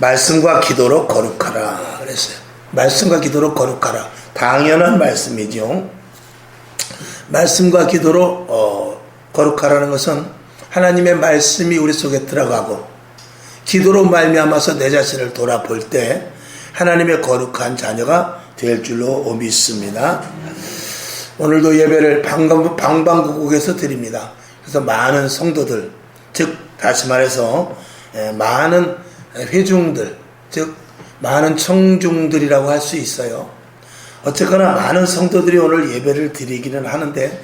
말씀과 기도로 거룩하라 그랬어요. 말씀과 기도로 거룩하라. 당연한 말씀이죠. 말씀과 기도로 거룩하라는 것은 하나님의 말씀이 우리 속에 들어가고 기도로 말미암아서 내 자신을 돌아볼 때 하나님의 거룩한 자녀가 될 줄로 믿습니다. 오늘도 예배를 방방곡곡에서 드립니다. 그래서 많은 성도들, 즉 다시 말해서 많은 회중들, 즉 많은 청중들이라고 할 수 있어요. 어쨌거나 많은 성도들이 오늘 예배를 드리기는 하는데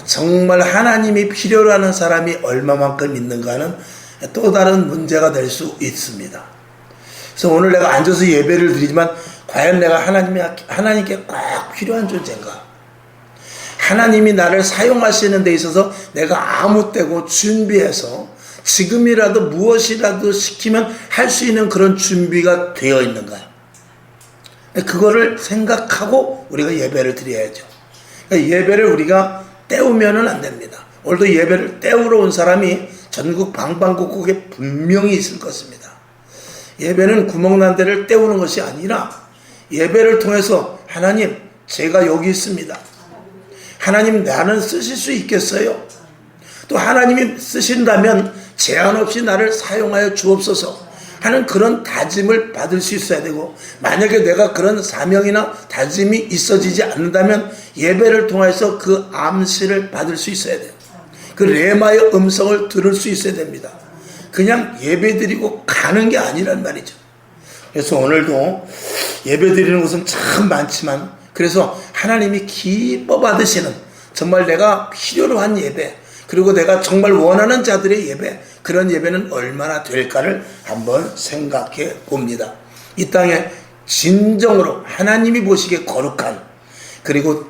정말 하나님이 필요로 하는 사람이 얼마만큼 있는가는 또 다른 문제가 될 수 있습니다. 그래서 오늘 내가 앉아서 예배를 드리지만 과연 내가 하나님께 꼭 필요한 존재인가? 하나님이 나를 사용하시는 데 있어서 내가 아무 때고 준비해서 지금이라도 무엇이라도 시키면 할 수 있는 그런 준비가 되어 있는가요? 그거를 생각하고 우리가 예배를 드려야죠. 예배를 우리가 때우면은 안 됩니다. 오늘도 예배를 때우러 온 사람이 전국 방방곡곡에 분명히 있을 것입니다. 예배는 구멍난 데를 때우는 것이 아니라 예배를 통해서 하나님, 제가 여기 있습니다. 하나님, 나는 쓰실 수 있겠어요? 또 하나님이 쓰신다면 제한 없이 나를 사용하여 주옵소서 하는 그런 다짐을 받을 수 있어야 되고, 만약에 내가 그런 사명이나 다짐이 있어지지 않는다면 예배를 통해서 그 암시를 받을 수 있어야 돼요. 그 레마의 음성을 들을 수 있어야 됩니다. 그냥 예배 드리고 가는 게 아니란 말이죠. 그래서 오늘도 예배 드리는 것은 참 많지만, 그래서 하나님이 기뻐 받으시는 정말 내가 필요로 한 예배, 그리고 내가 정말 원하는 자들의 예배, 그런 예배는 얼마나 될까를 한번 생각해 봅니다. 이 땅에 진정으로 하나님이 보시기에 거룩한, 그리고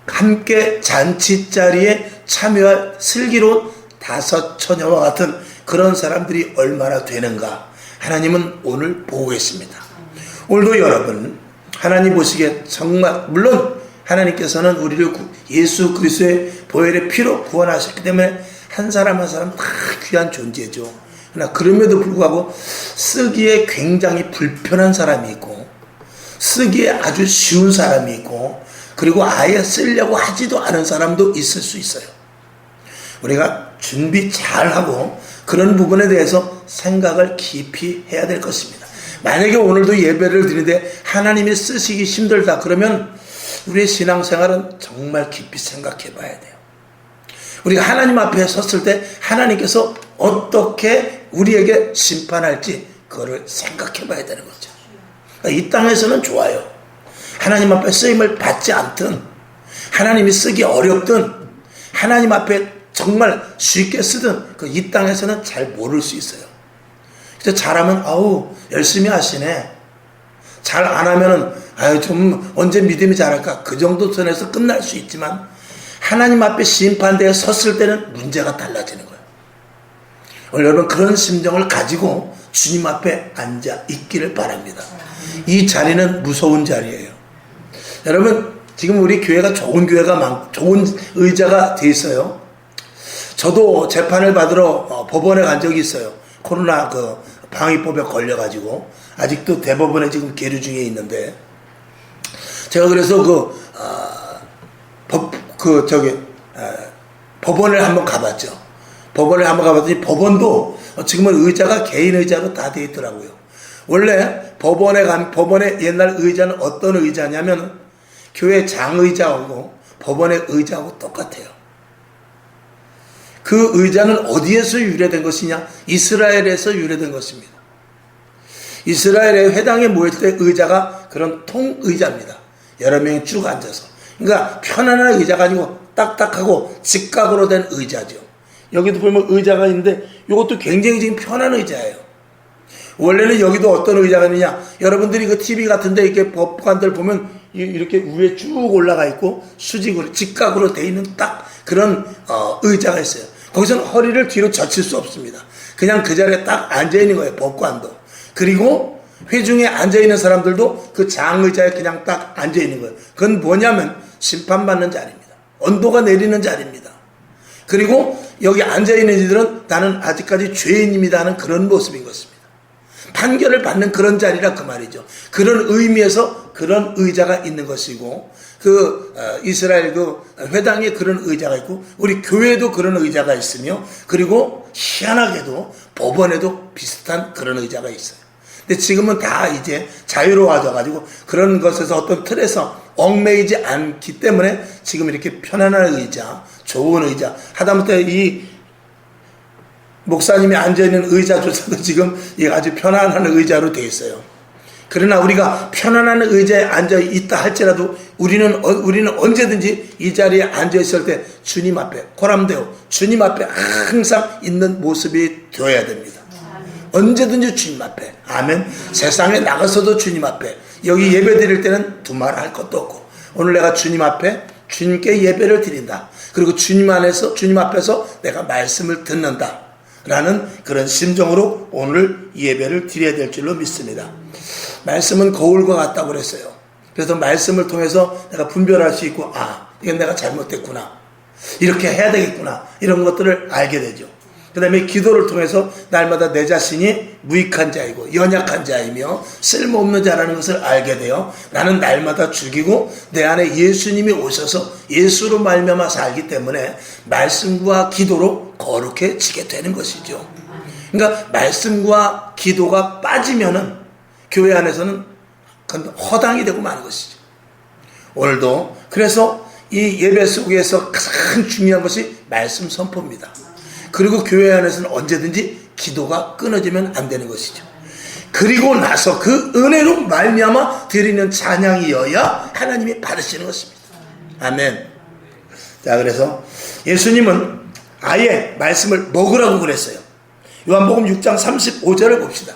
함께 잔치자리에 참여할 슬기로운 다섯 처녀와 같은 그런 사람들이 얼마나 되는가, 하나님은 오늘 보고 계십니다. 오늘도 여러분, 하나님 보시기에 정말, 물론 하나님께서는 우리를 예수 그리스도의 보혈의 피로 구원하셨기 때문에 한 사람 한 사람 다 귀한 존재죠. 그러나 그럼에도 불구하고 쓰기에 굉장히 불편한 사람이 있고, 쓰기에 아주 쉬운 사람이 있고, 그리고 아예 쓰려고 하지도 않은 사람도 있을 수 있어요. 우리가 준비 잘하고 그런 부분에 대해서 생각을 깊이 해야 될 것입니다. 만약에 오늘도 예배를 드리는데 하나님이 쓰시기 힘들다 그러면 우리의 신앙생활은 정말 깊이 생각해 봐야 돼요. 우리가 하나님 앞에 섰을 때 하나님께서 어떻게 우리에게 심판할지 그거를 생각해 봐야 되는 거죠. 그러니까 이 땅에서는 좋아요. 하나님 앞에 쓰임을 받지 않든, 하나님이 쓰기 어렵든, 하나님 앞에 정말 쉽게 쓰든 이 땅에서는 잘 모를 수 있어요. 그래서 잘하면 아우 열심히 하시네, 잘 안 하면은 아유 좀 언제 믿음이 자랄까, 그 정도 선에서 끝날 수 있지만 하나님 앞에 심판대에 섰을 때는 문제가 달라지는 거예요. 오늘 여러분 그런 심정을 가지고 주님 앞에 앉아 있기를 바랍니다. 이 자리는 무서운 자리예요. 여러분 지금 우리 교회가 좋은 교회가 많고 좋은 의자가 돼 있어요. 저도 재판을 받으러 법원에 간 적이 있어요. 코로나 그 방위법에 걸려가지고 아직도 대법원에 지금 계류 중에 있는데, 제가 그래서 법원을 한번 가봤죠. 법원을 한번 가봤더니 법원도 지금은 의자가 개인 의자로 다 돼 있더라고요. 원래 법원의 옛날 의자는 어떤 의자냐면 교회 장의자하고 법원의 의자하고 똑같아요. 그 의자는 어디에서 유래된 것이냐? 이스라엘에서 유래된 것입니다. 이스라엘의 회당에 모일 때 의자가 그런 통의자입니다. 여러 명이 쭉 앉아서. 그러니까 편안한 의자가 아니고 딱딱하고 직각으로 된 의자죠. 여기도 보면 의자가 있는데 이것도 굉장히 지금 편한 의자예요. 원래는 여기도 어떤 의자가 있느냐? 여러분들이 그 TV 같은데 이렇게 법관들 보면 이렇게 위에 쭉 올라가 있고 수직으로 직각으로 돼 있는 딱 그런 의자가 있어요. 거기서는 허리를 뒤로 젖힐 수 없습니다. 그냥 그 자리에 딱 앉아 있는 거예요. 법관도. 그리고 회중에 앉아 있는 사람들도 그 장의자에 그냥 딱 앉아 있는 거예요. 그건 뭐냐면 심판받는 자리입니다. 언도가 내리는 자리입니다. 그리고 여기 앉아있는 이들은 나는 아직까지 죄인입니다 하는 그런 모습인 것입니다. 판결을 받는 그런 자리라 그 말이죠. 그런 의미에서 그런 의자가 있는 것이고, 이스라엘 회당에 그런 의자가 있고, 우리 교회에도 그런 의자가 있으며, 그리고 희한하게도 법원에도 비슷한 그런 의자가 있어요. 근데 지금은 다 이제 자유로워져가지고 그런 것에서 어떤 틀에서 얽매이지 않기 때문에 지금 이렇게 편안한 의자, 좋은 의자, 하다못해 이 목사님이 앉아있는 의자조차도 지금 아주 편안한 의자로 되어 있어요. 그러나 우리가 편안한 의자에 앉아있다 할지라도 우리는 언제든지 이 자리에 앉아있을 때 주님 앞에, 코람데오, 주님 앞에 항상 있는 모습이 되어야 됩니다. 언제든지 주님 앞에. 아멘. 세상에 나가서도 주님 앞에. 여기 예배 드릴 때는 두말할 것도 없고, 오늘 내가 주님 앞에 주님께 예배를 드린다. 그리고 주님 앞에서 내가 말씀을 듣는다 라는 그런 심정으로 오늘 예배를 드려야 될 줄로 믿습니다. 말씀은 거울과 같다고 그랬어요. 그래서 말씀을 통해서 내가 분별할 수 있고, 이건 내가 잘못됐구나, 이렇게 해야 되겠구나, 이런 것들을 알게 되죠. 그 다음에 기도를 통해서 날마다 내 자신이 무익한 자이고 연약한 자이며 쓸모없는 자라는 것을 알게 되어 나는 날마다 죽이고 내 안에 예수님이 오셔서 예수로 말미암아 살기 때문에 말씀과 기도로 거룩해지게 되는 것이죠. 그러니까 말씀과 기도가 빠지면은 교회 안에서는 허당이 되고 마는 것이죠. 오늘도 그래서 이 예배 속에서 가장 중요한 것이 말씀 선포입니다. 그리고 교회 안에서는 언제든지 기도가 끊어지면 안 되는 것이죠. 그리고 나서 그 은혜로 말미암아 드리는 찬양이어야 하나님이 받으시는 것입니다. 아멘. 자, 그래서 예수님은 아예 말씀을 먹으라고 그랬어요. 요한복음 6장 35절을 봅시다.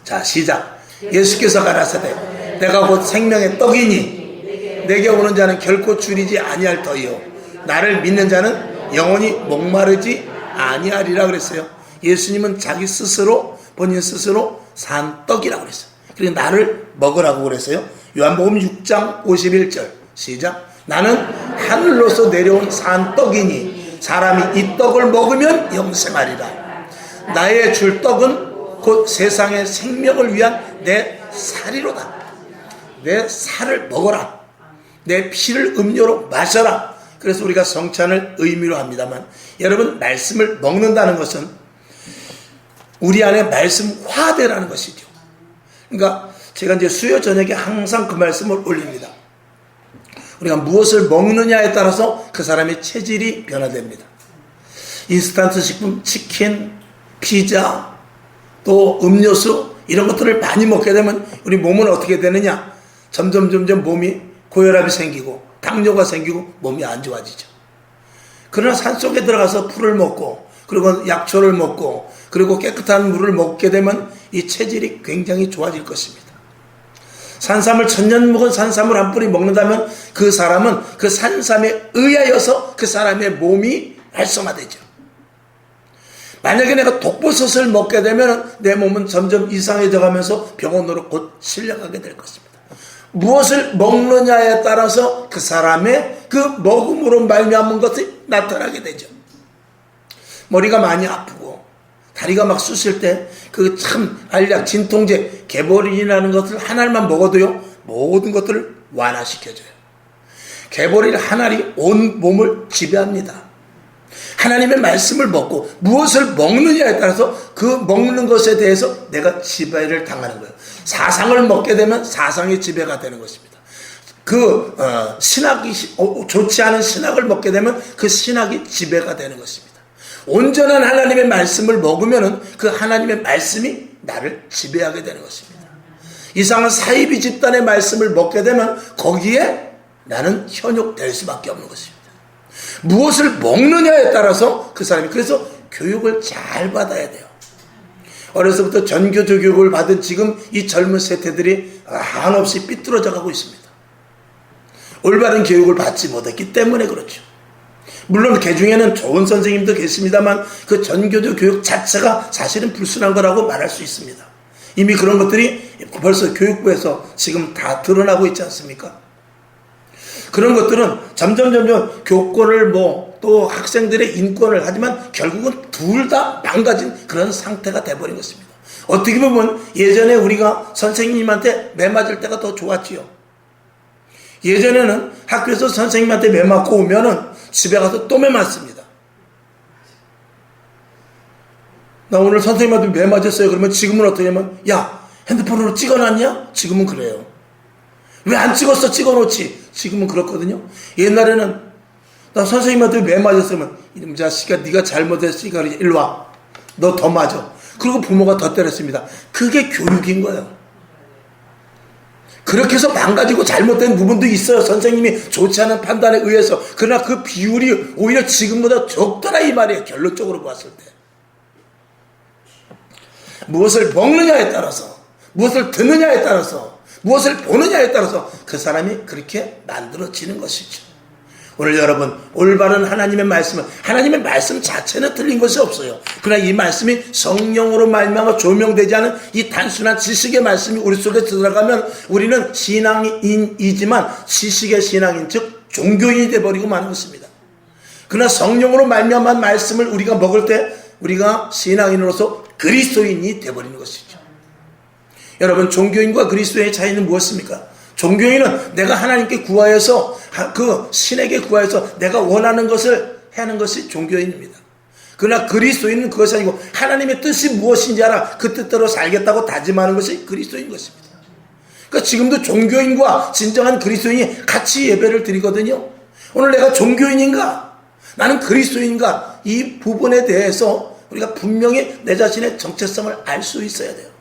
자, 시작. 예수께서 가라사대 내가 곧 생명의 떡이니 내게 오는 자는 결코 줄이지 아니할 터이요 나를 믿는 자는 영원히 목마르지 아니하리라 그랬어요. 예수님은 자기 스스로, 본인 스스로 산 떡이라고 그랬어요. 그리고 나를 먹으라고 그랬어요. 요한복음 6장 51절 시작. 나는 하늘로서 내려온 산 떡이니 사람이 이 떡을 먹으면 영생하리라. 나의 줄 떡은 곧 세상의 생명을 위한 내 살이로다. 내 살을 먹어라. 내 피를 음료로 마셔라. 그래서 우리가 성찬을 의미로 합니다만, 여러분, 말씀을 먹는다는 것은 우리 안에 말씀화되라는 것이죠. 그러니까 제가 이제 수요 저녁에 항상 그 말씀을 올립니다. 우리가 무엇을 먹느냐에 따라서 그 사람의 체질이 변화됩니다. 인스턴트 식품, 치킨, 피자, 또 음료수 이런 것들을 많이 먹게 되면 우리 몸은 어떻게 되느냐? 점점 몸이 고혈압이 생기고 당뇨가 생기고 몸이 안 좋아지죠. 그러나 산속에 들어가서 풀을 먹고 그리고 약초를 먹고 그리고 깨끗한 물을 먹게 되면 이 체질이 굉장히 좋아질 것입니다. 산삼을 천년 묵은 산삼을 한 뿌리 먹는다면 그 사람은 그 산삼에 의하여서 그 사람의 몸이 활성화되죠. 만약에 내가 독버섯을 먹게 되면 내 몸은 점점 이상해져 가면서 병원으로 곧 실려가게 될 것입니다. 무엇을 먹느냐에 따라서 그 사람의 그 먹음으로 말미암은 것이 나타나게 되죠. 머리가 많이 아프고 다리가 막 쑤실 때 그 참 알약, 진통제, 개보린이라는 것을 한 알만 먹어도요 모든 것들을 완화시켜줘요. 개보린 한 알이 온 몸을 지배합니다. 하나님의 말씀을 먹고 무엇을 먹느냐에 따라서 그 먹는 것에 대해서 내가 지배를 당하는 거예요. 사상을 먹게 되면 사상의 지배가 되는 것입니다. 신학이 좋지 않은 신학을 먹게 되면 그 신학이 지배가 되는 것입니다. 온전한 하나님의 말씀을 먹으면은 그 하나님의 말씀이 나를 지배하게 되는 것입니다. 이상한 사이비 집단의 말씀을 먹게 되면 거기에 나는 현혹될 수밖에 없는 것입니다. 무엇을 먹느냐에 따라서 그 사람이, 그래서 교육을 잘 받아야 돼요. 어려서부터 전교조 교육을 받은 지금 이 젊은 세대들이 한없이 삐뚤어져 가고 있습니다. 올바른 교육을 받지 못했기 때문에 그렇죠. 물론 그 중에는 좋은 선생님도 계십니다만 그 전교조 교육 자체가 사실은 불순한 거라고 말할 수 있습니다. 이미 그런 것들이 벌써 교육부에서 지금 다 드러나고 있지 않습니까? 그런 것들은 점점 교권을 또 학생들의 인권을 하지만 결국은 둘 다 망가진 그런 상태가 돼버린 것입니다. 어떻게 보면 예전에 우리가 선생님한테 매 맞을 때가 더 좋았지요. 예전에는 학교에서 선생님한테 매 맞고 오면은 집에 가서 또 매 맞습니다. 나 오늘 선생님한테 매 맞았어요. 그러면 지금은 어떻게 하면, 야, 핸드폰으로 찍어놨냐? 지금은 그래요. 왜 안 찍었어? 찍어놓지. 지금은 그렇거든요. 옛날에는 나 선생님한테 매 맞았으면, 이놈 자식아, 네가 잘못했으니까 일로 와. 너 더 맞아. 그리고 부모가 더 때렸습니다. 그게 교육인 거예요. 그렇게 해서 망가지고 잘못된 부분도 있어요. 선생님이 좋지 않은 판단에 의해서. 그러나 그 비율이 오히려 지금보다 적더라 이 말이에요. 결론적으로 봤을 때. 무엇을 먹느냐에 따라서, 무엇을 듣느냐에 따라서, 무엇을 보느냐에 따라서 그 사람이 그렇게 만들어지는 것이죠. 오늘 여러분, 올바른 하나님의 말씀은, 하나님의 말씀 자체는 틀린 것이 없어요. 그러나 이 말씀이 성령으로 말미암아 조명되지 않은 이 단순한 지식의 말씀이 우리 속에 들어가면 우리는 신앙인이지만 지식의 신앙인, 즉 종교인이 되어버리고 마는 것입니다. 그러나 성령으로 말미암은 말씀을 우리가 먹을 때 우리가 신앙인으로서 그리스도인이 되어버리는 것이죠. 여러분, 종교인과 그리스도인의 차이는 무엇입니까? 종교인은 내가 하나님께 구하여서, 그 신에게 구하여서 내가 원하는 것을 하는 것이 종교인입니다. 그러나 그리스도인은 그것이 아니고 하나님의 뜻이 무엇인지 알아 그 뜻대로 살겠다고 다짐하는 것이 그리스도인 것입니다. 그러니까 지금도 종교인과 진정한 그리스도인이 같이 예배를 드리거든요. 오늘 내가 종교인인가? 나는 그리스도인인가? 이 부분에 대해서 우리가 분명히 내 자신의 정체성을 알 수 있어야 돼요.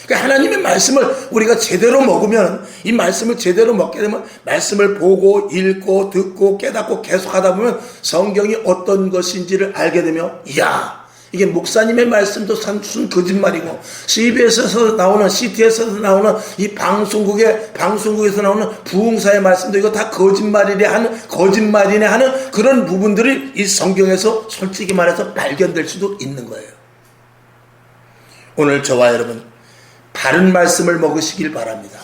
그러니까 하나님의 말씀을 우리가 제대로 먹으면, 이 말씀을 제대로 먹게 되면 말씀을 보고 읽고 듣고 깨닫고 계속 하다 보면 성경이 어떤 것인지를 알게 되며, 이야, 이게 목사님의 말씀도 단순 거짓말이고 CBS에서 나오는, CT에서 나오는 이 방송국에서 나오는 부흥사의 말씀도 이거 다 거짓말이네 하는 그런 부분들이 이 성경에서 솔직히 말해서 발견될 수도 있는 거예요. 오늘 저와 여러분, 바른 말씀을 먹으시길 바랍니다.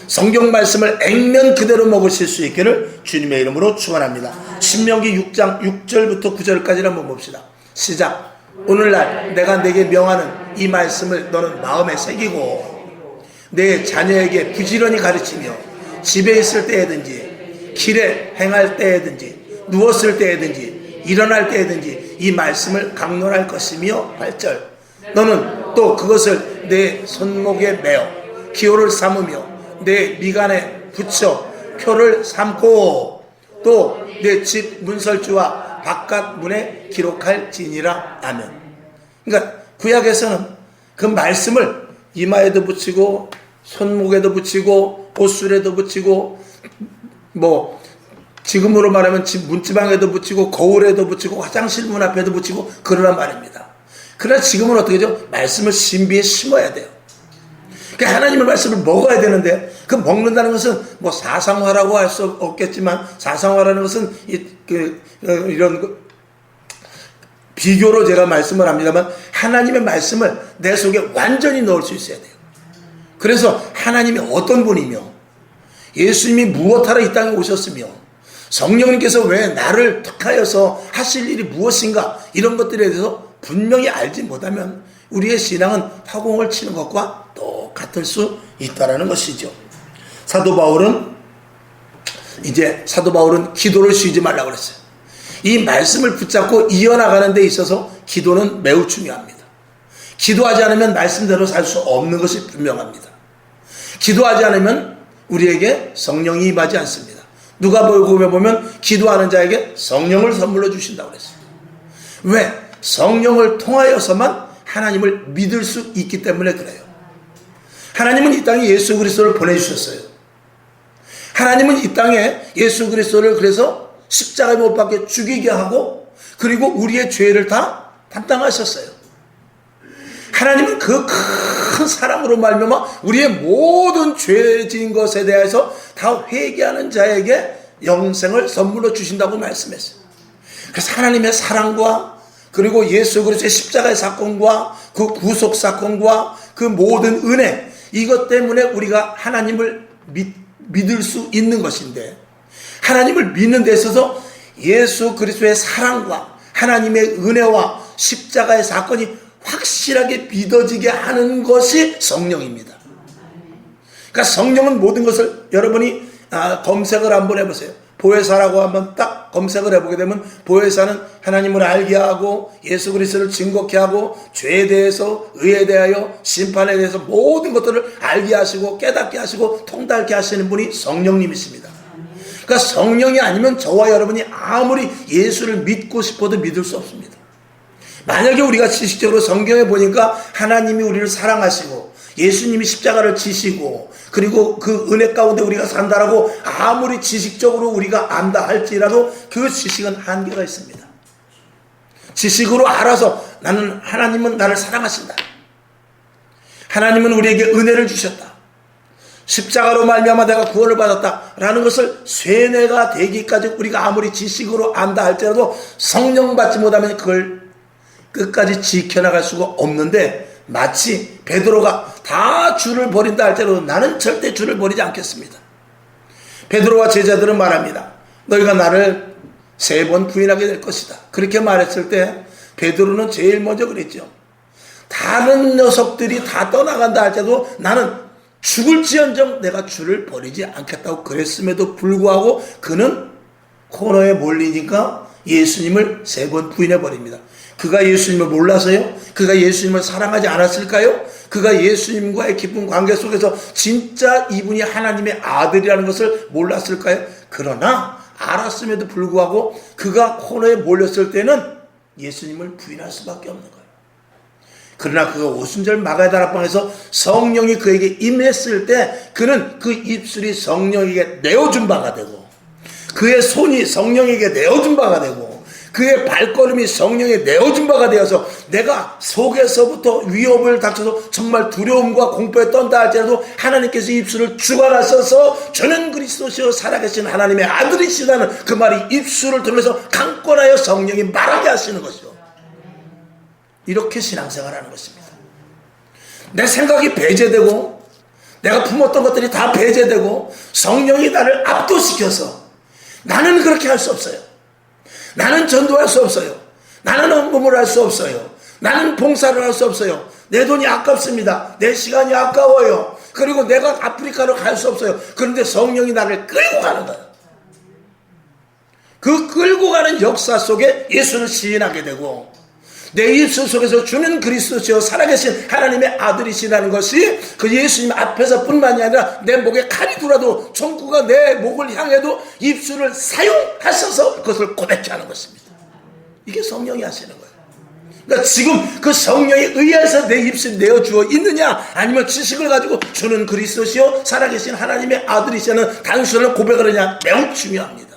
성경 말씀을 액면 그대로 먹으실 수 있기를 주님의 이름으로 축원합니다. 신명기 6장 6절부터 9절까지 한번 봅시다. 시작. 오늘날 내가 내게 명하는 이 말씀을 너는 마음에 새기고 내 자녀에게 부지런히 가르치며 집에 있을 때에든지 길에 행할 때에든지 누웠을 때에든지 일어날 때에든지 이 말씀을 강론할 것이며 8절. 너는 또 그것을 내 손목에 매어 기호를 삼으며 내 미간에 붙여 표를 삼고 또 내 집 문설주와 바깥 문에 기록할지니라. 아멘. 그러니까 구약에서는 그 말씀을 이마에도 붙이고 손목에도 붙이고 옷술에도 붙이고 지금으로 말하면 집 문지방에도 붙이고 거울에도 붙이고 화장실 문 앞에도 붙이고 그러란 말입니다. 그러나 지금은 어떻게 하죠? 말씀을 신비에 심어야 돼요. 그러니까 하나님의 말씀을 먹어야 되는데, 그 먹는다는 것은 사상화라고 할 수 없겠지만, 사상화라는 것은 이런 비교로 제가 말씀을 합니다만, 하나님의 말씀을 내 속에 완전히 넣을 수 있어야 돼요. 그래서 하나님이 어떤 분이며, 예수님이 무엇하러 이 땅에 오셨으며, 성령님께서 왜 나를 택하여서 하실 일이 무엇인가, 이런 것들에 대해서 분명히 알지 못하면 우리의 신앙은 화공을 치는 것과 똑같을 수 있다는 것이죠. 사도 바울은 기도를 쉬지 말라고 그랬어요. 이 말씀을 붙잡고 이어나가는 데 있어서 기도는 매우 중요합니다. 기도하지 않으면 말씀대로 살 수 없는 것이 분명합니다. 기도하지 않으면 우리에게 성령이 임하지 않습니다. 누가복음에 보면 기도하는 자에게 성령을 선물로 주신다고 그랬어요. 왜? 성령을 통하여서만 하나님을 믿을 수 있기 때문에 그래요. 하나님은 이 땅에 예수 그리스도를 보내주셨어요. 하나님은 이 땅에 예수 그리스도를 그래서 십자가에 못 박혀 죽이게 하고 그리고 우리의 죄를 다 담당하셨어요. 하나님은 그 큰 사랑으로 말미암아 우리의 모든 죄진 것에 대해서 다 회개하는 자에게 영생을 선물로 주신다고 말씀했어요. 그래서 하나님의 사랑과 그리고 예수 그리스도의 십자가의 사건과 그 구속 사건과 그 모든 은혜, 이것 때문에 우리가 하나님을 믿을 수 있는 것인데, 하나님을 믿는 데 있어서 예수 그리스도의 사랑과 하나님의 은혜와 십자가의 사건이 확실하게 믿어지게 하는 것이 성령입니다. 그러니까 성령은 모든 것을 여러분이 검색을 한번 해보세요. 보혜사라고 한번 딱 검색을 해보게 되면 보혜사는 하나님을 알게 하고 예수 그리스도를 증거케 하고 죄에 대해서 의에 대하여 심판에 대해서 모든 것들을 알게 하시고 깨닫게 하시고 통달케 하시는 분이 성령님이십니다. 그러니까 성령이 아니면 저와 여러분이 아무리 예수를 믿고 싶어도 믿을 수 없습니다. 만약에 우리가 지식적으로 성경에 보니까 하나님이 우리를 사랑하시고 예수님이 십자가를 지시고 그리고 그 은혜 가운데 우리가 산다라고 아무리 지식적으로 우리가 안다 할지라도 그 지식은 한계가 있습니다. 지식으로 알아서 나는 하나님은 나를 사랑하신다. 하나님은 우리에게 은혜를 주셨다. 십자가로 말미암아 내가 구원을 받았다라는 것을 쇠뇌가 되기까지 우리가 아무리 지식으로 안다 할지라도 성령 받지 못하면 그걸 끝까지 지켜나갈 수가 없는데 마치 베드로가 다 주를 버린다 할지라도 나는 절대 주를 버리지 않겠습니다. 베드로와 제자들은 말합니다. 너희가 나를 3번 부인하게 될 것이다. 그렇게 말했을 때 베드로는 제일 먼저 그랬죠. 다른 녀석들이 다 떠나간다 할지라도 나는 죽을지언정 내가 주를 버리지 않겠다고 그랬음에도 불구하고 그는 코너에 몰리니까 예수님을 3번 부인해버립니다. 그가 예수님을 몰라서요? 그가 예수님을 사랑하지 않았을까요? 그가 예수님과의 깊은 관계 속에서 진짜 이분이 하나님의 아들이라는 것을 몰랐을까요? 그러나 알았음에도 불구하고 그가 코너에 몰렸을 때는 예수님을 부인할 수밖에 없는 거예요. 그러나 그가 오순절 마가다락방에서 성령이 그에게 임했을 때 그는 그 입술이 성령에게 내어준 바가 되고 그의 손이 성령에게 내어준 바가 되고 그의 발걸음이 성령에 내어준 바가 되어서 내가 속에서부터 위협을 닥쳐서 정말 두려움과 공포에 떤다 할지라도 하나님께서 입술을 주관하셔서 저는 그리스도시요 살아계신 하나님의 아들이시다는 그 말이 입술을 통해서 강권하여 성령이 말하게 하시는 것이요. 이렇게 신앙생활하는 것입니다. 내 생각이 배제되고 내가 품었던 것들이 다 배제되고 성령이 나를 압도시켜서 나는 그렇게 할 수 없어요. 나는 전도할 수 없어요. 나는 헌금을 할 수 없어요. 나는 봉사를 할 수 없어요. 내 돈이 아깝습니다. 내 시간이 아까워요. 그리고 내가 아프리카로 갈 수 없어요. 그런데 성령이 나를 끌고 가는 거예요. 그 끌고 가는 역사 속에 예수를 시인하게 되고 내 입술 속에서 주는 그리스도시요 살아계신 하나님의 아들이시라는 것이 그 예수님 앞에서 뿐만이 아니라 내 목에 칼이 들어도 총구가 내 목을 향해도 입술을 사용하셔서 그것을 고백케 하는 것입니다. 이게 성령이 하시는 거예요. 그러니까 지금 그 성령에 의해서 내 입술이 내어주어 있느냐 아니면 지식을 가지고 주는 그리스도시요 살아계신 하나님의 아들이시라는 단순한 고백을 하느냐 매우 중요합니다.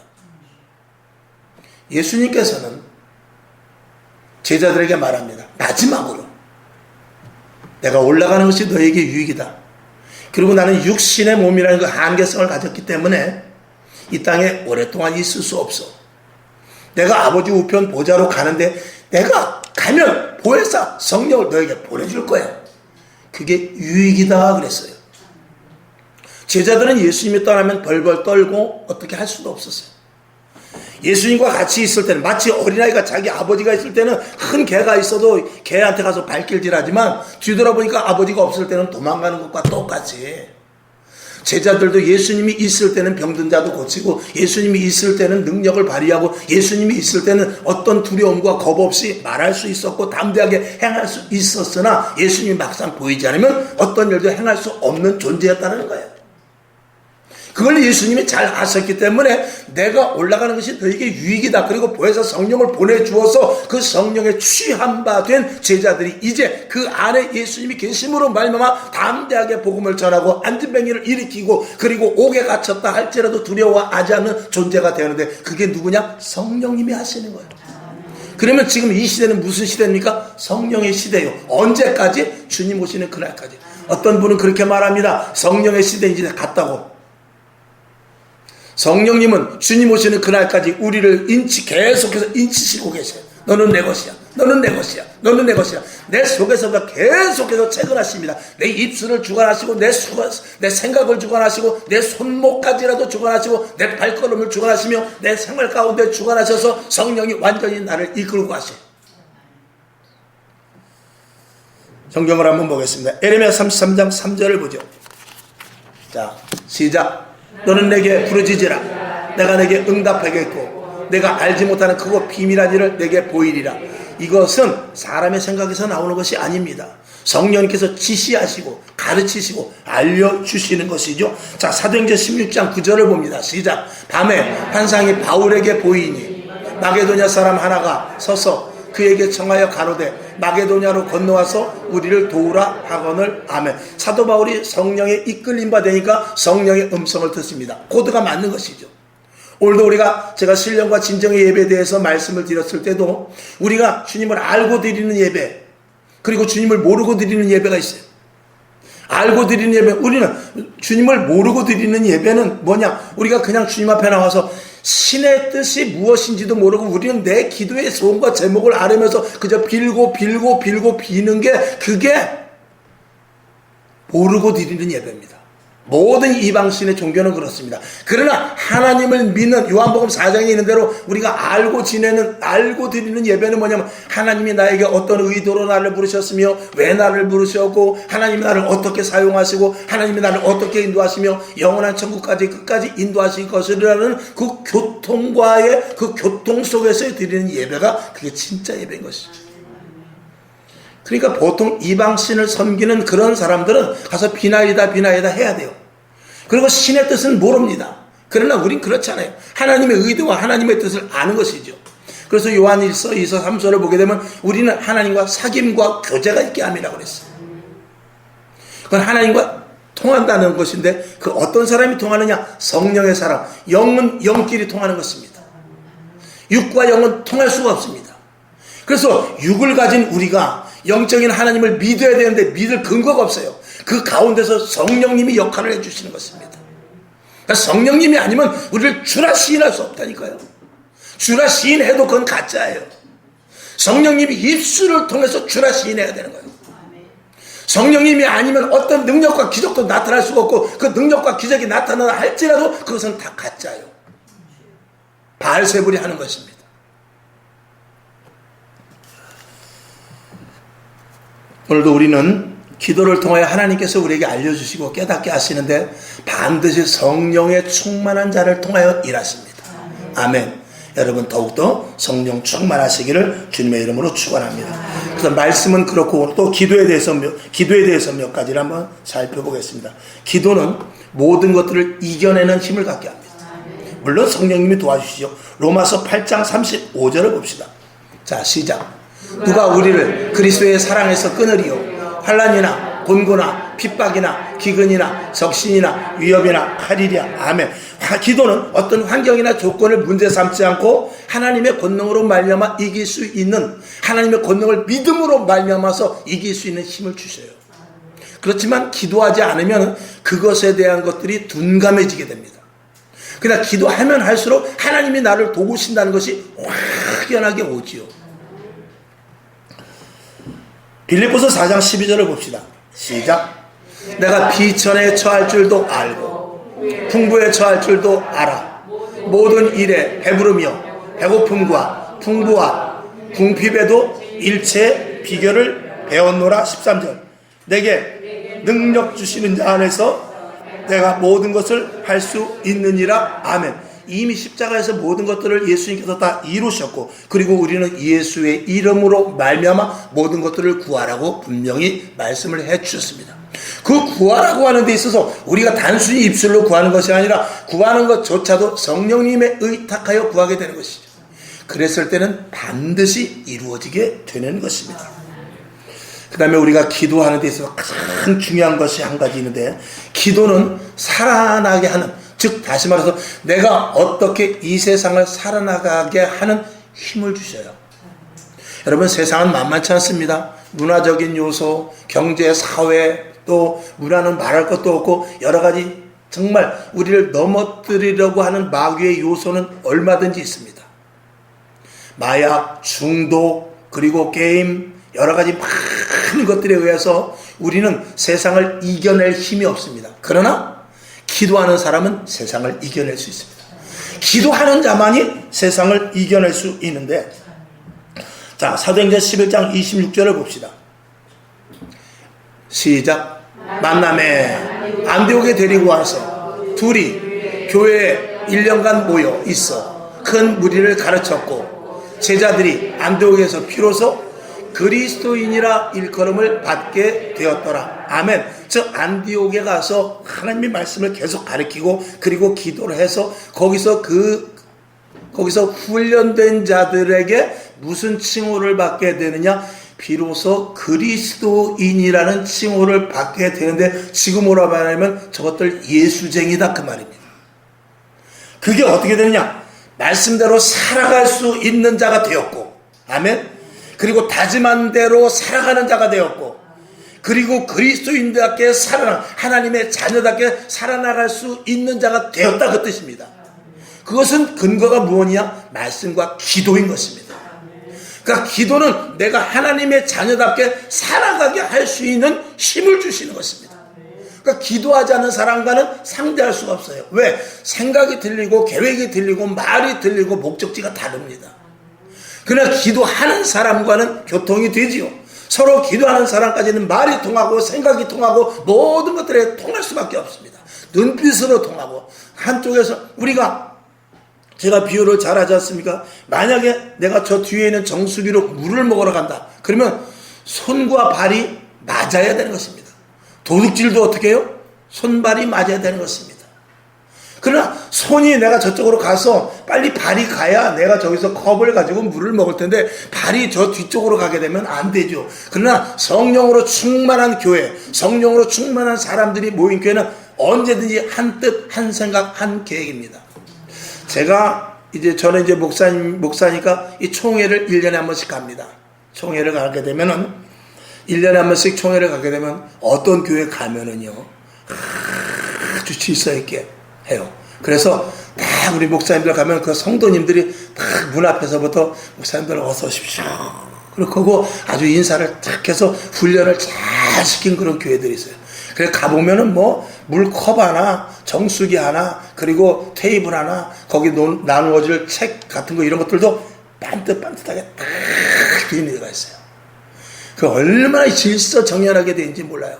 예수님께서는 제자들에게 말합니다. 마지막으로 내가 올라가는 것이 너에게 유익이다. 그리고 나는 육신의 몸이라는 그 한계성을 가졌기 때문에 이 땅에 오랫동안 있을 수 없어. 내가 아버지 우편 보좌로 가는데 내가 가면 보혜사 성령을 너에게 보내줄 거야. 그게 유익이다 그랬어요. 제자들은 예수님이 떠나면 벌벌 떨고 어떻게 할 수도 없었어요. 예수님과 같이 있을 때는 마치 어린아이가 자기 아버지가 있을 때는 큰 개가 있어도 개한테 가서 발길질하지만 뒤돌아보니까 아버지가 없을 때는 도망가는 것과 똑같이 제자들도 예수님이 있을 때는 병든 자도 고치고 예수님이 있을 때는 능력을 발휘하고 예수님이 있을 때는 어떤 두려움과 겁 없이 말할 수 있었고 담대하게 행할 수 있었으나 예수님이 막상 보이지 않으면 어떤 일도 행할 수 없는 존재였다는 거예요. 그걸 예수님이 잘 아셨기 때문에 내가 올라가는 것이 너에게 유익이다. 그리고 보혜사 성령을 보내주어서 그 성령에 취한 바 된 제자들이 이제 그 안에 예수님이 계심으로 말미암아 담대하게 복음을 전하고 안진뱅이를 일으키고 그리고 옥에 갇혔다 할지라도 두려워하지 않는 존재가 되는데 그게 누구냐? 성령님이 하시는 거예요. 그러면 지금 이 시대는 무슨 시대입니까? 성령의 시대요. 언제까지? 주님 오시는 그날까지. 어떤 분은 그렇게 말합니다. 성령의 시대 이제 갔다고. 성령님은 주님 오시는 그날까지 우리를 계속해서 인치시고 계셔요. 너는 내 것이야. 너는 내 것이야. 너는 내 것이야. 내 속에서부터 계속해서 채근하십니다. 내 입술을 주관하시고 내 생각을 주관하시고 내 손목까지라도 주관하시고 내 발걸음을 주관하시며 내 생활 가운데 주관하셔서 성령이 완전히 나를 이끌고 가셔. 성경을 한번 보겠습니다. 에레미야 33장 3절을 보죠. 자, 시작. 너는 내게 부르짖으라. 내가 내게 응답하겠고 내가 알지 못하는 크고 비밀한 일을 내게 보이리라. 이것은 사람의 생각에서 나오는 것이 아닙니다. 성령님께서 지시하시고 가르치시고 알려주시는 것이죠. 자, 사도행전 16장 9절을 봅니다. 시작. 밤에 환상이 바울에게 보이니 마게도냐 사람 하나가 서서 그에게 청하여 가로되 마게도냐로 건너와서 우리를 도우라 하거늘. 아멘. 사도 바울이 성령에 이끌림 받으니까 성령의 음성을 듣습니다. 코드가 맞는 것이죠. 오늘도 제가 신령과 진정의 예배에 대해서 말씀을 드렸을 때도 우리가 주님을 알고 드리는 예배, 그리고 주님을 모르고 드리는 예배가 있어요. 알고 드리는 예배, 우리는 주님을 모르고 드리는 예배는 뭐냐? 우리가 그냥 주님 앞에 나와서 신의 뜻이 무엇인지도 모르고 우리는 내 기도의 소원과 제목을 아뢰면서 그저 빌고 비는 게, 그게 모르고 드리는 예배입니다. 모든 이방신의 종교는 그렇습니다. 그러나 하나님을 믿는 요한복음 4장에 있는 대로 우리가 알고 드리는 예배는 뭐냐면, 하나님이 나에게 어떤 의도로 나를 부르셨으며 왜 나를 부르셨고 하나님이 나를 어떻게 사용하시고 하나님이 나를 어떻게 인도하시며 영원한 천국까지 끝까지 인도하실 것이라는 그 교통 속에서 드리는 예배가, 그게 진짜 예배인 것이죠. 그러니까 보통 이방신을 섬기는 그런 사람들은 가서 비나이다 해야 돼요. 그리고 신의 뜻은 모릅니다. 그러나 우린 그렇잖아요. 하나님의 의도와 하나님의 뜻을 아는 것이죠. 그래서 요한 1서, 2서, 3서를 보게 되면 우리는 하나님과 사귐과 교제가 있게 함이라고 그랬어요. 그건 하나님과 통한다는 것인데, 그 어떤 사람이 통하느냐? 성령의 사람. 영은 영끼리 통하는 것입니다. 육과 영은 통할 수가 없습니다. 그래서 육을 가진 우리가 영적인 하나님을 믿어야 되는데 믿을 근거가 없어요. 그 가운데서 성령님이 역할을 해주시는 것입니다. 그러니까 성령님이 아니면 우리를 주라 시인할 수 없다니까요. 주라 시인해도 그건 가짜예요. 성령님이 입술을 통해서 주라 시인해야 되는 거예요. 성령님이 아니면 어떤 능력과 기적도 나타날 수가 없고, 그 능력과 기적이 나타나다 할지라도 그것은 다 가짜예요. 바알세불이 하는 것입니다. 오늘도 우리는 기도를 통하여 하나님께서 우리에게 알려주시고 깨닫게 하시는데, 반드시 성령의 충만한 자를 통하여 일하십니다. 아멘. 여러분 더욱더 성령 충만하시기를 주님의 이름으로 축원합니다. 그래서 말씀은 그렇고, 또 기도에 대해서 몇 가지를 한번 살펴보겠습니다. 기도는 모든 것들을 이겨내는 힘을 갖게 합니다. 물론 성령님이 도와주시죠. 로마서 8장 35절을 봅시다. 자, 시작. 누가 우리를 그리스도의 사랑에서 끊으리요? 환난이나 곤고나 핍박이나 기근이나 적신이나 위협이나 칼이랴. 아멘. 기도는 어떤 환경이나 조건을 문제 삼지 않고 하나님의 권능으로 말미암아 이길 수 있는, 하나님의 권능을 믿음으로 말미암아서 이길 수 있는 힘을 주셔요. 그렇지만 기도하지 않으면 그것에 대한 것들이 둔감해지게 됩니다. 그러나 기도하면 할수록 하나님이 나를 도우신다는 것이 확연하게 오지요. 빌립보서 4장 12절을 봅시다. 시작. 내가 비천에 처할 줄도 알고 풍부에 처할 줄도 알아. 모든 일에 배부르며 배고픔과 풍부와 궁핍에도 일체 비결을 배웠노라. 13절. 내게 능력 주시는 자 안에서 내가 모든 것을 할 수 있느니라. 아멘. 이미 십자가에서 모든 것들을 예수님께서 다 이루셨고, 그리고 우리는 예수의 이름으로 말미암아 모든 것들을 구하라고 분명히 말씀을 해주셨습니다. 그 구하라고 하는 데 있어서 우리가 단순히 입술로 구하는 것이 아니라 구하는 것조차도 성령님에 의탁하여 구하게 되는 것이죠. 그랬을 때는 반드시 이루어지게 되는 것입니다. 그 다음에 우리가 기도하는 데 있어서 가장 중요한 것이 한 가지 있는데, 기도는 살아나게 하는, 즉 다시 말해서 내가 어떻게 이 세상을 살아나가게 하는 힘을 주셔요. 여러분, 세상은 만만치 않습니다. 문화적인 요소, 경제, 사회, 또 문화는 말할 것도 없고 여러 가지 정말 우리를 넘어뜨리려고 하는 마귀의 요소는 얼마든지 있습니다. 마약, 중독, 그리고 게임, 여러 가지 많은 것들에 의해서 우리는 세상을 이겨낼 힘이 없습니다. 그러나 기도하는 사람은 세상을 이겨낼 수 있습니다. 기도하는 자만이 세상을 이겨낼 수 있는데, 자, 사도행전 11장 26절을 봅시다. 시작. 만남에 안디옥에 데리고 와서 둘이 교회에 1년간 모여 있어 큰 무리를 가르쳤고, 제자들이 안디옥에서 비로소 그리스도인이라 일컬음을 받게 되었더라. 아멘. 즉 안디옥에 가서 하나님의 말씀을 계속 가르치고, 그리고 기도를 해서 거기서 훈련된 자들에게 무슨 칭호를 받게 되느냐? 비로소 그리스도인이라는 칭호를 받게 되는데, 지금으로 말하면 저것들 예수쟁이다 그 말입니다. 그게 어떻게 되느냐? 말씀대로 살아갈 수 있는 자가 되었고, 아멘. 그리고 다짐한 대로 살아가는 자가 되었고, 그리고 그리스도인답게 하나님의 자녀답게 살아나갈 수 있는 자가 되었다 그 뜻입니다. 그것은 근거가 무엇이냐? 말씀과 기도인 것입니다. 그러니까 기도는 내가 하나님의 자녀답게 살아가게 할 수 있는 힘을 주시는 것입니다. 그러니까 기도하지 않는 사람과는 상대할 수가 없어요. 왜? 생각이 들리고 계획이 들리고 말이 들리고 목적지가 다릅니다. 그러나 기도하는 사람과는 교통이 되지요. 서로 기도하는 사람까지는 말이 통하고 생각이 통하고 모든 것들에 통할 수밖에 없습니다. 눈빛으로 통하고, 한쪽에서 제가 비유를 잘 하지 않습니까? 만약에 내가 저 뒤에 있는 정수기로 물을 먹으러 간다. 그러면 손과 발이 맞아야 되는 것입니다. 도둑질도 어떻게 해요? 손발이 맞아야 되는 것입니다. 그러나 손이 내가 저쪽으로 가서 빨리 발이 가야 내가 저기서 컵을 가지고 물을 먹을 텐데, 발이 저 뒤쪽으로 가게 되면 안 되죠. 그러나 성령으로 충만한 교회, 성령으로 충만한 사람들이 모인 교회는 언제든지 한 뜻, 한 생각, 한 계획입니다. 저는 이제 목사니까 이 총회를 1년에 한 번씩 갑니다. 총회를 가게 되면은, 1년에 한 번씩 총회를 가게 되면 어떤 교회 가면은요, 아주 질서 있게 해요. 그래서 다 우리 목사님들 가면 그 성도님들이 다 문 앞에서부터 목사님들 어서 오십시오. 그리고 아주 인사를 탁 해서 훈련을 잘 시킨 그런 교회들이 있어요. 그래서 가보면은 뭐 물컵 하나, 정수기 하나, 그리고 테이블 하나, 거기 나누어질 책 같은 거 이런 것들도 반듯반듯하게 딱 되어 있는 데가 있어요. 그 얼마나 질서 정연하게 되는지 몰라요.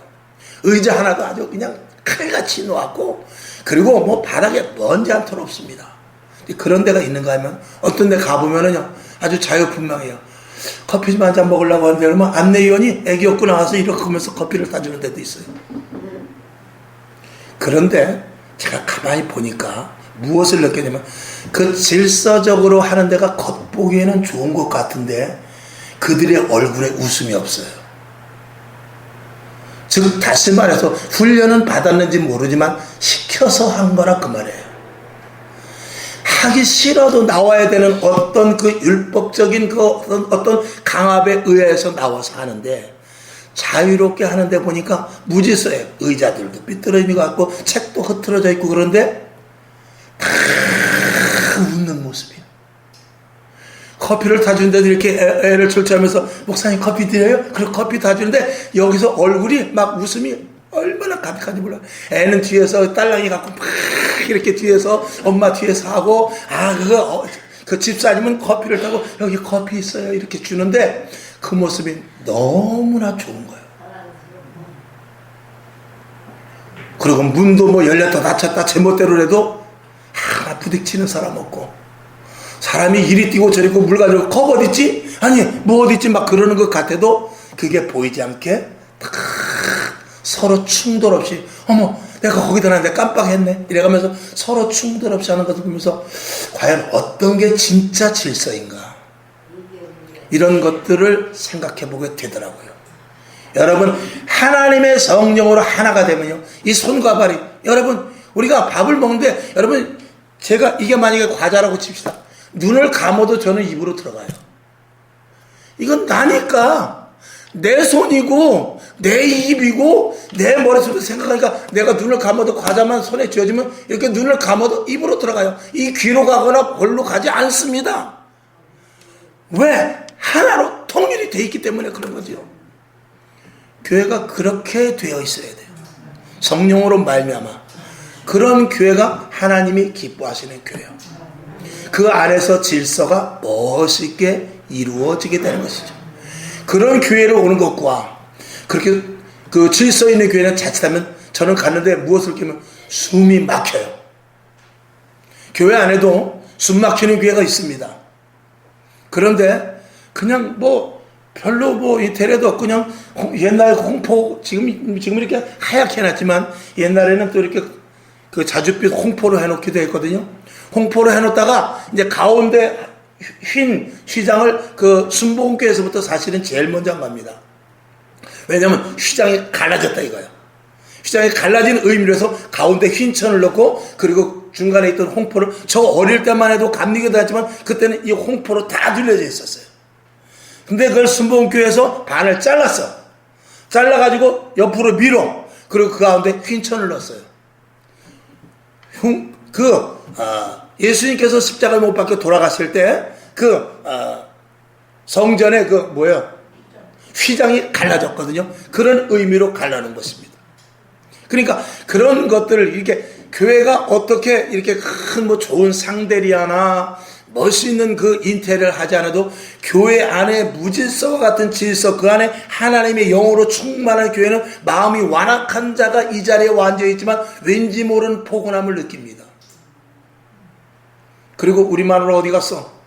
의자 하나도 아주 그냥 칼같이 놓았고, 그리고 뭐 바닥에 먼지 한 톨 없습니다. 그런 데가 있는가 하면, 어떤 데 가보면은요, 아주 자유분방해요. 커피 좀 한 잔 먹으려고 하는데, 그러면 안내위원이 애기 업고 나와서 이렇게 하면서 커피를 사주는 데도 있어요. 그런데 제가 가만히 보니까 무엇을 느끼냐면, 그 질서적으로 하는 데가 겉보기에는 좋은 것 같은데 그들의 얼굴에 웃음이 없어요. 즉 다시 말해서 훈련은 받았는지 모르지만 시켜서 한 거라 그 말이에요. 하기 싫어도 나와야 되는 어떤 그 율법적인 그 어떤 강압에 의해서 나와서 하는데, 자유롭게 하는데 보니까 무질서해요. 의자들도 삐뚤어진 것 같고 책도 흐트러져 있고, 그런데 다 웃는 모습이에요. 커피를 타주는데도 이렇게 애를 졸지하면서 목사님 커피 드려요? 그리고 커피 타주는데 여기서 얼굴이 막 웃음이 얼마나 가득한지 몰라요. 애는 뒤에서 딸랑이 갖고 막 이렇게 뒤에서 엄마 뒤에서 하고, 그 집사님은 커피를 타고 여기 커피 있어요 이렇게 주는데, 그 모습이 너무나 좋은 거예요. 그리고 문도 뭐 열렸다 닫혔다 제멋대로 하나 부딪히는 사람 없고, 사람이 이리 뛰고 저리 물 가지고 컵 어딨지? 아니 뭐 어딨지? 막 그러는 것 같아도 그게 보이지 않게 딱 서로 충돌 없이, 어머 내가 거기다 놨는데 깜빡했네 이래가면서 서로 충돌 없이 하는 것을 보면서 과연 어떤 게 진짜 질서인가, 이런 것들을 생각해 보게 되더라고요. 여러분, 하나님의 성령으로 하나가 되면요, 이 손과 발이, 여러분 우리가 밥을 먹는데, 여러분 제가 이게 만약에 과자라고 칩시다. 눈을 감아도 저는 입으로 들어가요. 이건 나니까, 내 손이고 내 입이고 내 머릿속으로 생각하니까, 내가 눈을 감아도 과자만 손에 쥐어지면 이렇게 눈을 감아도 입으로 들어가요. 이 귀로 가거나 볼로 가지 않습니다. 왜? 하나로 통일이 돼 있기 때문에 그런 거죠. 교회가 그렇게 되어 있어야 돼요. 성령으로 말미암아 그런 교회가 하나님이 기뻐하시는 교회예요. 그 안에서 질서가 멋있게 이루어지게 되는 것이죠. 그런 교회로 오는 것과 그렇게 그 질서 있는 교회는 자칫하면 저는 갔는데 무엇을 끼면 숨이 막혀요. 교회 안에도 숨 막히는 교회가 있습니다. 그런데 그냥 뭐 별로 뭐 이태래도 없고 그냥 옛날 홍포 지금 이렇게 하얗게 해놨지만 옛날에는 또 이렇게 그 자줏빛 홍포로 해놓기도 했거든요. 홍포로 해놓다가 이제 가운데 흰 휘장을 그 순복음교회에서부터 사실은 제일 먼저 한 겁니다. 왜냐하면 휘장이 갈라졌다 이거예요. 휘장이 갈라진 의미로 해서 가운데 흰 천을 넣고 그리고 중간에 있던 홍포를 저 어릴 때만 해도 감리교도 했지만 그때는 이 홍포로 다 둘려져 있었어요. 근데 그걸 순복음교회에서 반을 잘랐어. 잘라가지고 옆으로 밀어. 그리고 그 가운데 흰 천을 넣었어요. 예수님께서 십자가를 못 박혀 돌아갔을 때 성전에 휘장이 갈라졌거든요. 그런 의미로 갈라놓은 것입니다. 그러니까 그런 것들을 이렇게 교회가 어떻게 이렇게 큰 뭐 좋은 상대리아나 멋있는 그 인테리어를 하지 않아도 교회 안에 무질서와 같은 질서, 그 안에 하나님의 영으로 충만한 교회는 마음이 완악한 자가 이 자리에 앉아 있지만 왠지 모르는 포근함을 느낍니다. 그리고 우리 마누라 어디 갔어?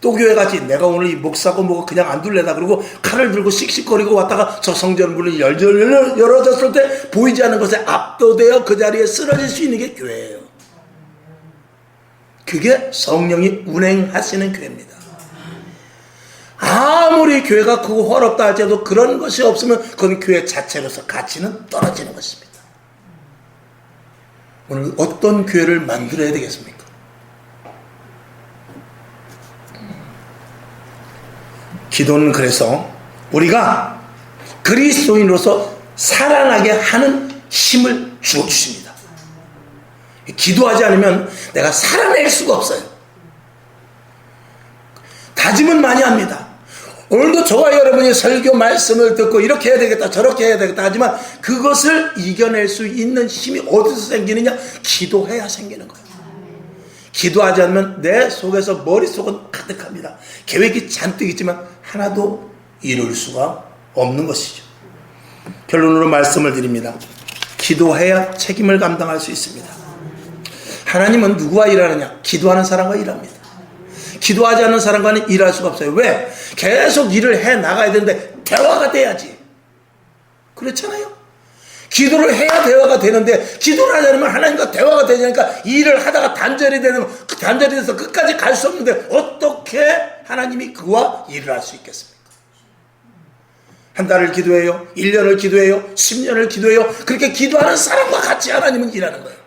또 교회 가지. 내가 오늘 이 목사고 뭐고 그냥 안 둘래다. 그리고 칼을 들고 씩씩거리고 왔다가 저 성전 문이 열어졌을 때 보이지 않는 것에 압도되어 그 자리에 쓰러질 수 있는 게 교회예요. 그게 성령이 운행하시는 교회입니다. 아무리 교회가 크고 화롭다 할지라도 그런 것이 없으면 그건 교회 자체로서 가치는 떨어지는 것입니다. 오늘 어떤 교회를 만들어야 되겠습니까? 기도는 그래서 우리가 그리스도인으로서 살아나게 하는 힘을 주어주십니다. 기도하지 않으면 내가 살아낼 수가 없어요. 다짐은 많이 합니다. 오늘도 저와 여러분이 설교 말씀을 듣고 이렇게 해야 되겠다 저렇게 해야 되겠다 하지만 그것을 이겨낼 수 있는 힘이 어디서 생기느냐? 기도해야 생기는 거예요. 기도하지 않으면 내 속에서 머릿속은 가득합니다. 계획이 잔뜩 있지만 하나도 이룰 수가 없는 것이죠. 결론으로 말씀을 드립니다. 기도해야 책임을 감당할 수 있습니다. 하나님은 누구와 일하느냐? 기도하는 사람과 일합니다. 기도하지 않는 사람과는 일할 수가 없어요. 왜? 계속 일을 해 나가야 되는데 대화가 돼야지. 그렇잖아요. 기도를 해야 대화가 되는데 기도를 하지 않으면 하나님과 대화가 되니까 일을 하다가 단절이 돼서 끝까지 갈 수 없는데 어떻게 하나님이 그와 일을 할 수 있겠습니까? 한 달을 기도해요. 1년을 기도해요. 10년을 기도해요. 그렇게 기도하는 사람과 같이 하나님은 일하는 거예요.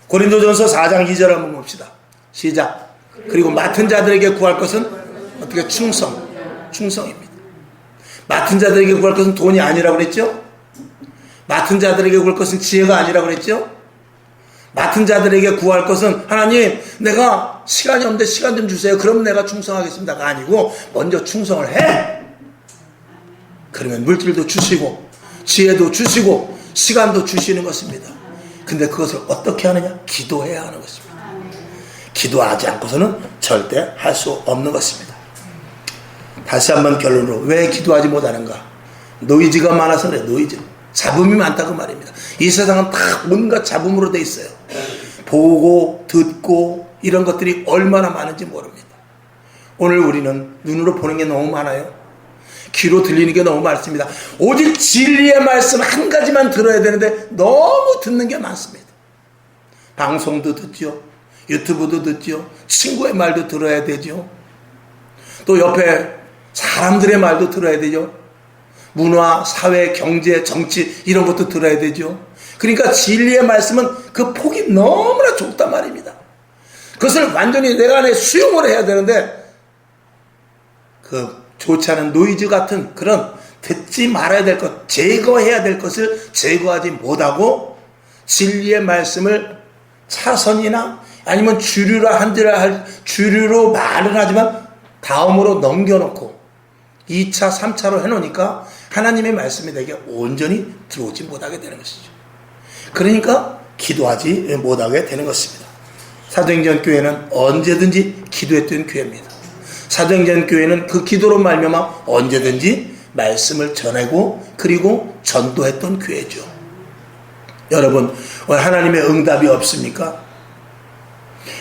고린도전서 4장 2절 한번 봅시다. 시작. 그리고 맡은 자들에게 구할 것은 어떻게 충성입니다. 맡은 자들에게 구할 것은 돈이 아니라고 그랬죠? 맡은 자들에게 구할 것은 지혜가 아니라고 그랬죠? 맡은 자들에게 구할 것은 하나님 내가 시간이 없는데 시간 좀 주세요. 그럼 내가 충성하겠습니다가 아니고 먼저 충성을 해. 그러면 물질도 주시고 지혜도 주시고 시간도 주시는 것입니다. 근데 그것을 어떻게 하느냐? 기도해야 하는 것입니다. 기도하지 않고서는 절대 할 수 없는 것입니다. 다시 한번 결론으로 왜 기도하지 못하는가? 노이즈가 많아서 그래. 노이즈. 잡음이 많다고 말입니다. 이 세상은 다 온갖 잡음으로 돼 있어요. 보고 듣고 이런 것들이 얼마나 많은지 모릅니다. 오늘 우리는 눈으로 보는 게 너무 많아요. 귀로 들리는 게 너무 많습니다. 오직 진리의 말씀 한 가지만 들어야 되는데 너무 듣는 게 많습니다. 방송도 듣죠. 유튜브도 듣죠. 친구의 말도 들어야 되죠. 또 옆에 사람들의 말도 들어야 되죠. 문화, 사회, 경제, 정치 이런 것도 들어야 되죠. 그러니까 진리의 말씀은 그 폭이 너무나 좁단 말입니다. 그것을 완전히 내가 안에 수용을 해야 되는데 그 좋지 않은 노이즈 같은 그런 듣지 말아야 될 것, 제거해야 될 것을 제거하지 못하고 진리의 말씀을 차선이나 아니면 주류로 말을 하지만 다음으로 넘겨놓고 2차, 3차로 해놓으니까 하나님의 말씀이 내게 온전히 들어오지 못하게 되는 것이죠. 그러니까 기도하지 못하게 되는 것입니다. 사도행전 교회는 언제든지 기도했던 교회입니다. 사도행전 교회는 그 기도로 말미암아 언제든지 말씀을 전하고 그리고 전도했던 교회죠. 여러분, 하나님의 응답이 없습니까?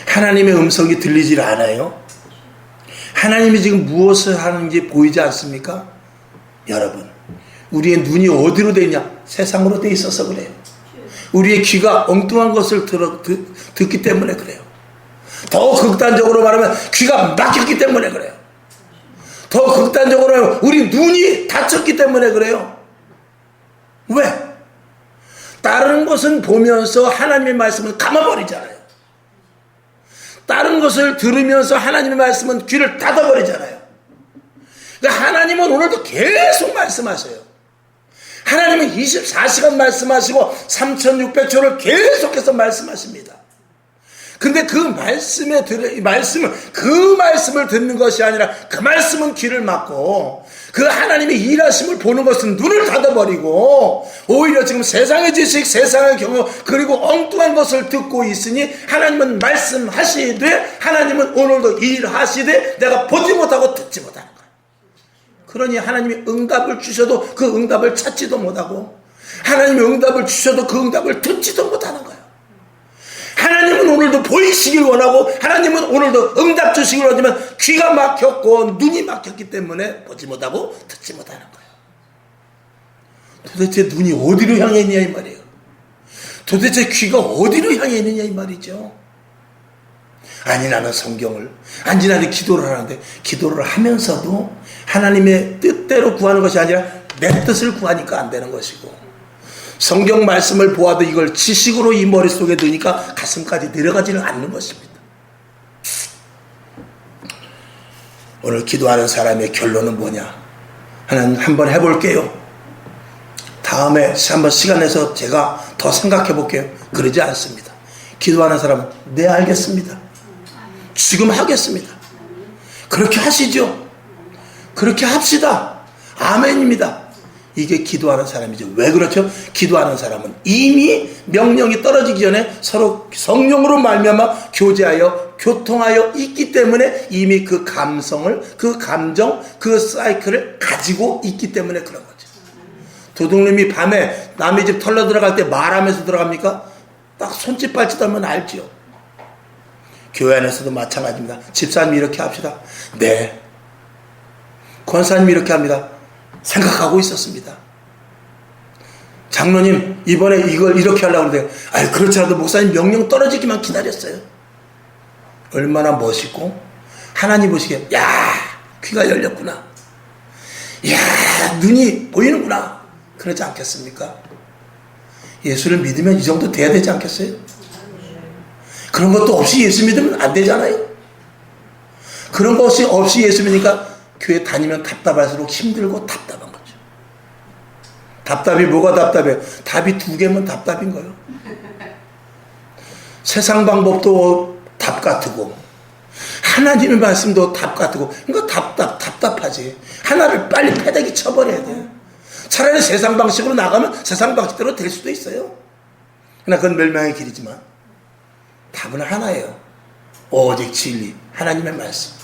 하나님의 음성이 들리질 않아요? 하나님이 지금 무엇을 하는지 보이지 않습니까? 여러분, 우리의 눈이 어디로 돼 있냐? 세상으로 돼 있어서 그래요. 우리의 귀가 엉뚱한 것을 듣기 때문에 그래요. 더 극단적으로 말하면 귀가 막혔기 때문에 그래요. 더 극단적으로 하면 우리 눈이 닫혔기 때문에 그래요. 왜? 다른 것은 보면서 하나님의 말씀은 감아버리잖아요. 다른 것을 들으면서 하나님의 말씀은 귀를 닫아버리잖아요. 그러니까 하나님은 오늘도 계속 말씀하세요. 하나님은 24시간 말씀하시고 3600초를 계속해서 말씀하십니다. 근데 그 말씀을 듣는 것이 아니라 그 말씀은 귀를 막고 그 하나님의 일하심을 보는 것은 눈을 닫아버리고 오히려 지금 세상의 지식, 세상의 경험 그리고 엉뚱한 것을 듣고 있으니 하나님은 말씀하시되 하나님은 오늘도 일하시되 내가 보지 못하고 듣지 못하는 거예요. 그러니 하나님이 응답을 주셔도 그 응답을 찾지도 못하고 하나님이 응답을 주셔도 그 응답을 듣지도 못하는 거예요. 하나님은 오늘도 보이시길 원하고 하나님은 오늘도 응답 주시길 원하지만 귀가 막혔고 눈이 막혔기 때문에 보지 못하고 듣지 못하는 거예요. 도대체 눈이 어디로 향해 있냐 이 말이에요. 도대체 귀가 어디로 향해 있느냐 이 말이죠. 아니 나는 성경을 아니 나는 기도를 하는데 기도를 하면서도 하나님의 뜻대로 구하는 것이 아니라 내 뜻을 구하니까 안 되는 것이고 성경 말씀을 보아도 이걸 지식으로 이 머릿속에 넣으니까 가슴까지 내려가지는 않는 것입니다. 오늘 기도하는 사람의 결론은 뭐냐? 하나님 한번 해볼게요. 다음에 한번 시간 내서 제가 더 생각해 볼게요. 그러지 않습니다. 기도하는 사람은 네 알겠습니다. 지금 하겠습니다. 그렇게 하시죠. 그렇게 합시다. 아멘입니다. 이게 기도하는 사람이죠. 왜 그렇죠? 기도하는 사람은 이미 명령이 떨어지기 전에 서로 성령으로 말미암아 교제하여 교통하여 있기 때문에 이미 그 감성을 그 감정 그 사이클을 가지고 있기 때문에 그런 거죠. 도둑놈이 밤에 남의 집 털러 들어갈 때 말하면서 들어갑니까? 딱 손짓 발짓 하면 알지요. 교회 안에서도 마찬가지입니다. 집사님이 이렇게 합시다. 네. 권사님이 이렇게 합니다. 생각하고 있었습니다. 장로님 이번에 이걸 이렇게 하려고 그러는데 아유 그렇지 않아도 목사님 명령 떨어지기만 기다렸어요. 얼마나 멋있고 하나님 보시기에 야 귀가 열렸구나. 야 눈이 보이는구나. 그러지 않겠습니까? 예수를 믿으면 이 정도 돼야 되지 않겠어요? 그런 것도 없이 예수 믿으면 안 되잖아요. 그런 것이 없이 예수 믿으니까 교회 다니면 답답할수록 힘들고 답답한 거죠. 답답이 뭐가 답답해요? 답이 두 개면 답답인 거예요. 세상 방법도 답 같고 하나님의 말씀도 답 같고 그러니까 답답하지. 하나를 빨리 패대기 쳐버려야 돼. 차라리 세상 방식으로 나가면 세상 방식대로 될 수도 있어요. 그러나 그건 멸망의 길이지만 답은 하나예요. 오직 진리 하나님의 말씀.